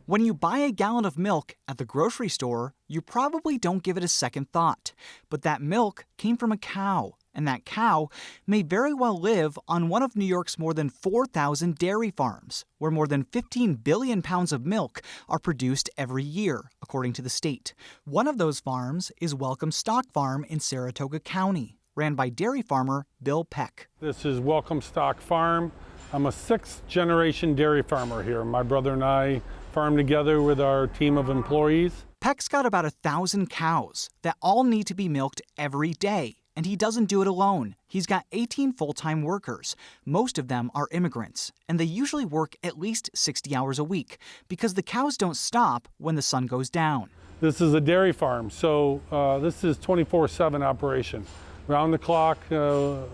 When you buy a gallon of milk at the grocery store, you probably don't give it a second thought. But that milk came from a cow, and that cow may very well live on one of New York's more than 4,000 dairy farms, where more than 15 billion pounds of milk are produced every year, according to the state. One of those farms is Welcome Stock Farm in Saratoga County, ran by dairy farmer Bill Peck. This is Welcome Stock Farm. I'm a sixth-generation dairy farmer here. My brother and I farm together with our team of employees. Peck's got about 1,000 cows that all need to be milked every day, and he doesn't do it alone. He's got 18 full-time workers. Most of them are immigrants, and they usually work at least 60 hours a week because the cows don't stop when the sun goes down. This is a dairy farm, so this is 24/7 operation. Round the clock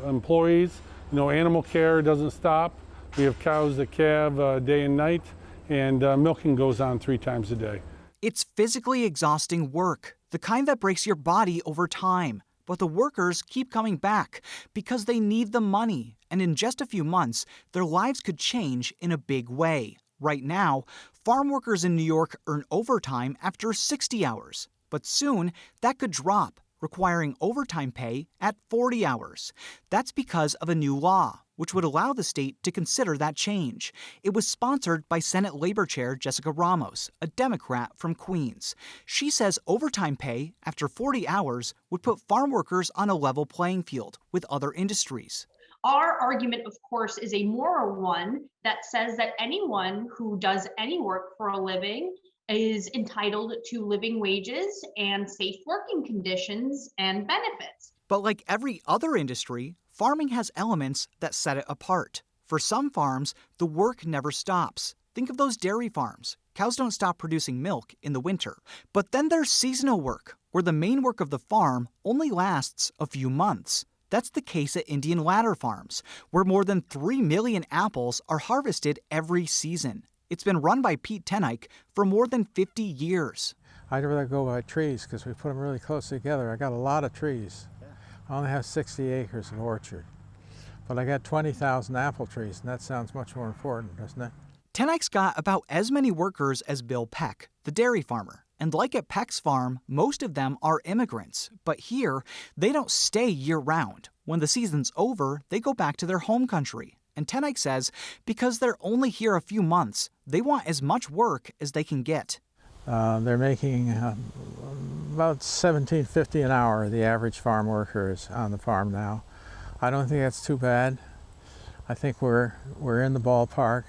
employees, animal care doesn't stop. We have cows that calve day and night, and milking goes on 3 times a day. It's physically exhausting work, the kind that breaks your body over time. But the workers keep coming back because they need the money, and in just a few months, their lives could change in a big way. Right now, farm workers in New York earn overtime after 60 hours, but soon that could drop, requiring overtime pay at 40 hours. That's because of a new law, which would allow the state to consider that change. It was sponsored by Senate Labor Chair Jessica Ramos, a Democrat from Queens. She says overtime pay after 40 hours would put farm workers on a level playing field with other industries. Our argument, of course, is a moral one that says that anyone who does any work for a living is entitled to living wages and safe working conditions and benefits. But like every other industry, farming has elements that set it apart. For some farms, the work never stops. Think of those dairy farms. Cows don't stop producing milk in the winter. But then there's seasonal work, where the main work of the farm only lasts a few months. That's the case at Indian Ladder Farms, where more than 3 million apples are harvested every season. It's been run by Pete Tenike for more than 50 years. I'd rather go by trees because we put them really close together. I got a lot of trees. I only have 60 acres of orchard, but I got 20,000 apple trees, and that sounds much more important, doesn't it? Tenike's got about as many workers as Bill Peck, the dairy farmer. And like at Peck's farm, most of them are immigrants. But here, they don't stay year-round. When the season's over, they go back to their home country. And Tenike says because they're only here a few months, they want as much work as they can get. They're making about $17.50 an hour, the average farm worker is on the farm now. I don't think that's too bad. I think we're in the ballpark.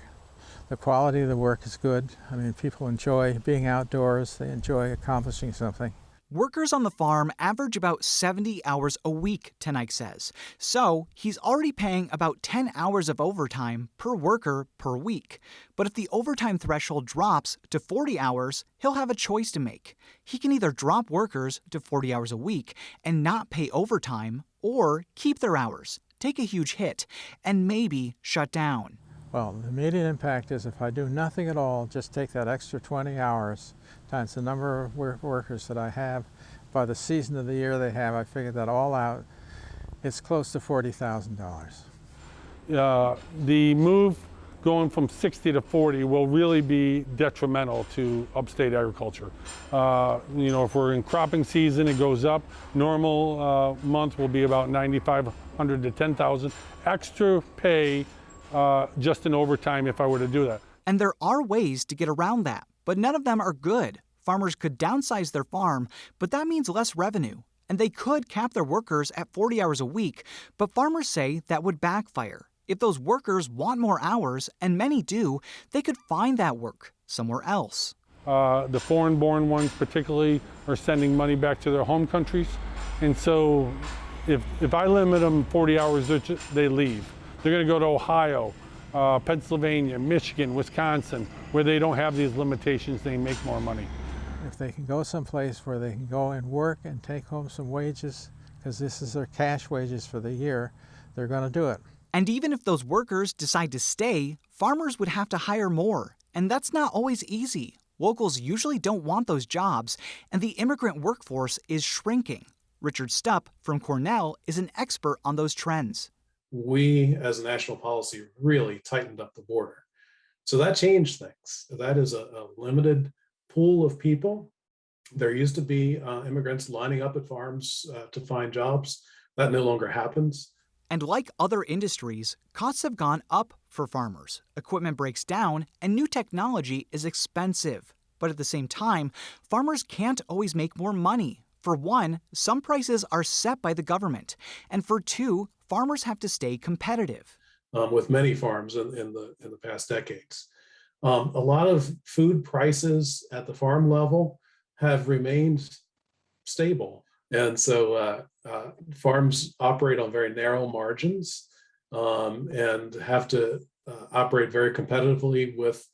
The quality of the work is good. I mean, people enjoy being outdoors. They enjoy accomplishing something. Workers on the farm average about 70 hours a week, Tenike says. So he's already paying about 10 hours of overtime per worker per week. But if the overtime threshold drops to 40 hours, he'll have a choice to make. He can either drop workers to 40 hours a week and not pay overtime, or keep their hours, take a huge hit, and maybe shut down. Well, the immediate impact is if I do nothing at all, just take that extra 20 hours times the number of workers that I have, by the season of the year they have, I figured that all out, it's close to $40,000. The move going from 60 to 40 will really be detrimental to upstate agriculture. If we're in cropping season, it goes up. Normal month will be about 9,500 to 10,000. Extra pay just in overtime if I were to do that. And there are ways to get around that, but none of them are good. Farmers could downsize their farm, but that means less revenue. And they could cap their workers at 40 hours a week, but farmers say that would backfire. If those workers want more hours, and many do, they could find that work somewhere else. The foreign-born ones particularly are sending money back to their home countries. And so if I limit them 40 hours, they leave. They're going to go to Ohio, Pennsylvania, Michigan, Wisconsin, where they don't have these limitations, they make more money. If they can go someplace where they can go and work and take home some wages, because this is their cash wages for the year, they're going to do it. And even if those workers decide to stay, farmers would have to hire more. And that's not always easy. Locals usually don't want those jobs, and the immigrant workforce is shrinking. Richard Stupp from Cornell is an expert on those trends. We, as a national policy, really tightened up the border. So that changed things. That is a limited pool of people. There used to be immigrants lining up at farms to find jobs. That no longer happens. And like other industries, costs have gone up for farmers. Equipment breaks down, and new technology is expensive. But at the same time, farmers can't always make more money. For one, some prices are set by the government. And for two, farmers have to stay competitive. With many farms in the past decades. A lot of food prices at the farm level have remained stable. And so farms operate on very narrow margins and have to operate very competitively with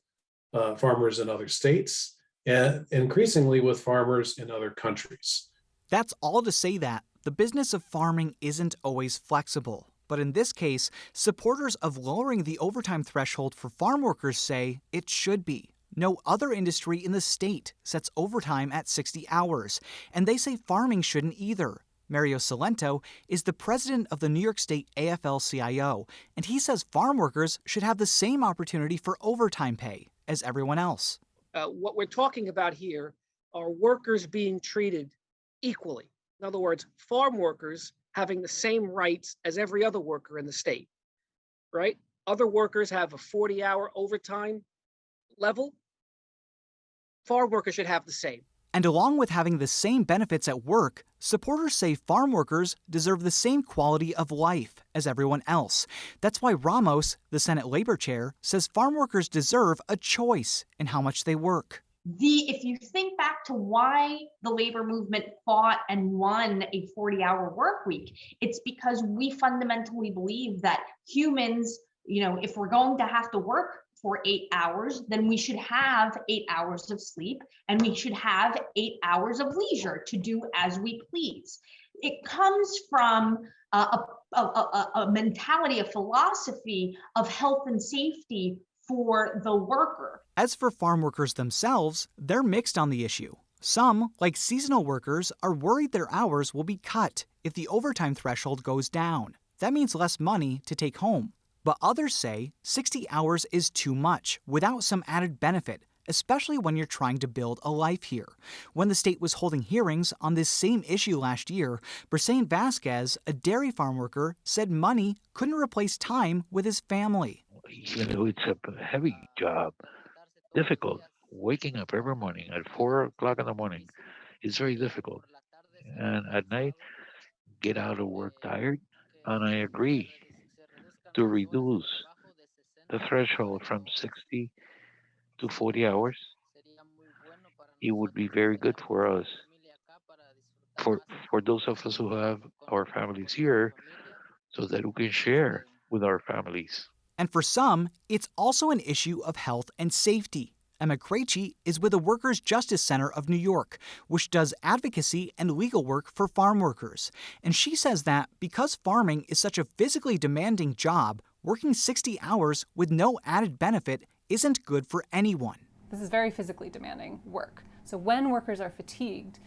farmers in other states and increasingly with farmers in other countries. That's all to say that the business of farming isn't always flexible. But in this case, supporters of lowering the overtime threshold for farm workers say it should be. No other industry in the state sets overtime at 60 hours, and they say farming shouldn't either. Mario Salento is the president of the New York State AFL-CIO, and he says farm workers should have the same opportunity for overtime pay as everyone else. What we're talking about here are workers being treated equally. In other words, farm workers having the same rights as every other worker in the state, right? Other workers have a 40-hour overtime level. Farm workers should have the same. And along with having the same benefits at work, supporters say farm workers deserve the same quality of life as everyone else. That's why Ramos, the Senate Labor Chair, says farm workers deserve a choice in how much they work. If you think back to why the labor movement fought and won a 40-hour work week, it's because we fundamentally believe that humans, if we're going to have to work for 8 hours, then we should have 8 hours of sleep and we should have 8 hours of leisure to do as we please. It comes from a mentality, a philosophy of health and safety for the worker. As for farm workers themselves, they're mixed on the issue. Some, like seasonal workers, are worried their hours will be cut if the overtime threshold goes down. That means less money to take home. But others say 60 hours is too much without some added benefit, especially when you're trying to build a life here. When the state was holding hearings on this same issue last year, Brisein Vasquez, a dairy farm worker, said money couldn't replace time with his family. It's a heavy job, difficult. Waking up every morning at 4 o'clock in the morning is very difficult. And at night, get out of work tired. And I agree to reduce the threshold from 60 to 40 hours. It would be very good for us, for those of us who have our families here, so that we can share with our families. And for some, it's also an issue of health and safety. Emma Krejci is with the Workers' Justice Center of New York, which does advocacy and legal work for farm workers. And she says that because farming is such a physically demanding job, working 60 hours with no added benefit isn't good for anyone. This is very physically demanding work. So when workers are fatigued,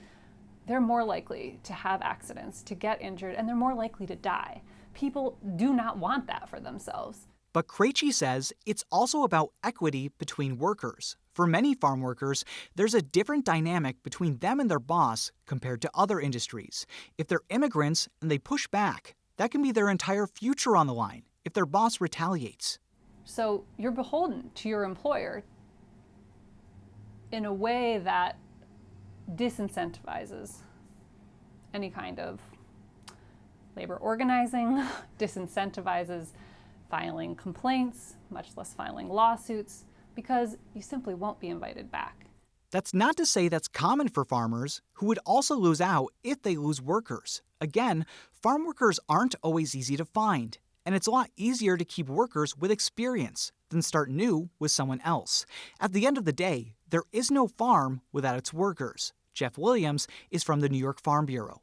they're more likely to have accidents, to get injured, and they're more likely to die. People do not want that for themselves. But Krejci says it's also about equity between workers. For many farm workers, there's a different dynamic between them and their boss compared to other industries. If they're immigrants and they push back, that can be their entire future on the line if their boss retaliates. So you're beholden to your employer in a way that disincentivizes any kind of labor organizing, disincentivizes filing complaints, much less filing lawsuits, because you simply won't be invited back. That's not to say that's common for farmers, who would also lose out if they lose workers. Again, farm workers aren't always easy to find, and it's a lot easier to keep workers with experience than start new with someone else. At the end of the day, there is no farm without its workers. Jeff Williams is from the New York Farm Bureau.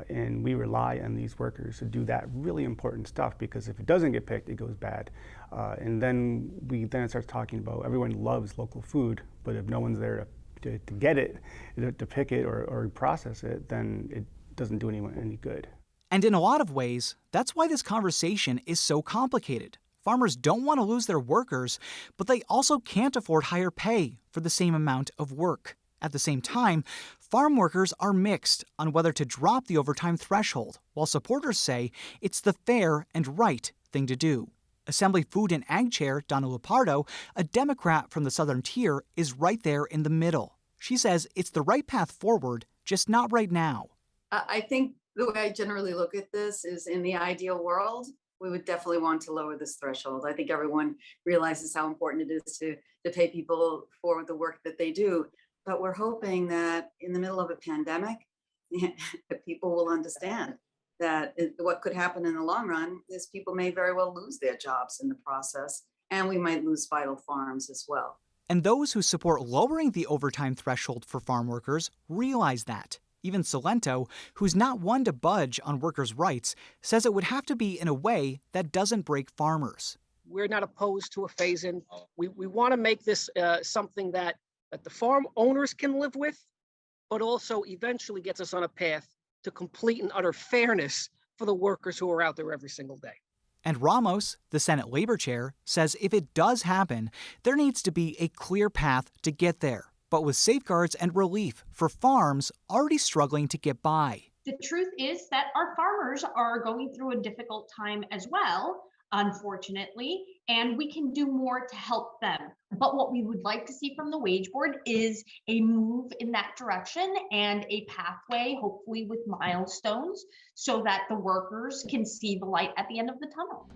And we rely on these workers to do that really important stuff, because if it doesn't get picked, it goes bad. And then it starts talking about everyone loves local food, but if no one's there to get it, to pick it or process it, then it doesn't do anyone any good. And in a lot of ways, that's why this conversation is so complicated. Farmers don't want to lose their workers, but they also can't afford higher pay for the same amount of work. At the same time, farm workers are mixed on whether to drop the overtime threshold, while supporters say it's the fair and right thing to do. Assembly Food and Ag Chair Donna Lupardo, a Democrat from the Southern Tier, is right there in the middle. She says it's the right path forward, just not right now. I think the way I generally look at this is, in the ideal world, we would definitely want to lower this threshold. I think everyone realizes how important it is to pay people for the work that they do. But we're hoping that in the middle of a pandemic, people will understand that what could happen in the long run is people may very well lose their jobs in the process, and we might lose vital farms as well. And those who support lowering the overtime threshold for farm workers realize that. Even Salento, who's not one to budge on workers' rights, says it would have to be in a way that doesn't break farmers. We're not opposed to a phase-in. We want to make this something that the farm owners can live with, but also eventually gets us on a path to complete and utter fairness for the workers who are out there every single day. And Ramos, the Senate Labor Chair, says if it does happen, there needs to be a clear path to get there, but with safeguards and relief for farms already struggling to get by. The truth is that our farmers are going through a difficult time as well, unfortunately, and we can do more to help them. But what we would like to see from the wage board is a move in that direction and a pathway, hopefully with milestones, so that the workers can see the light at the end of the tunnel.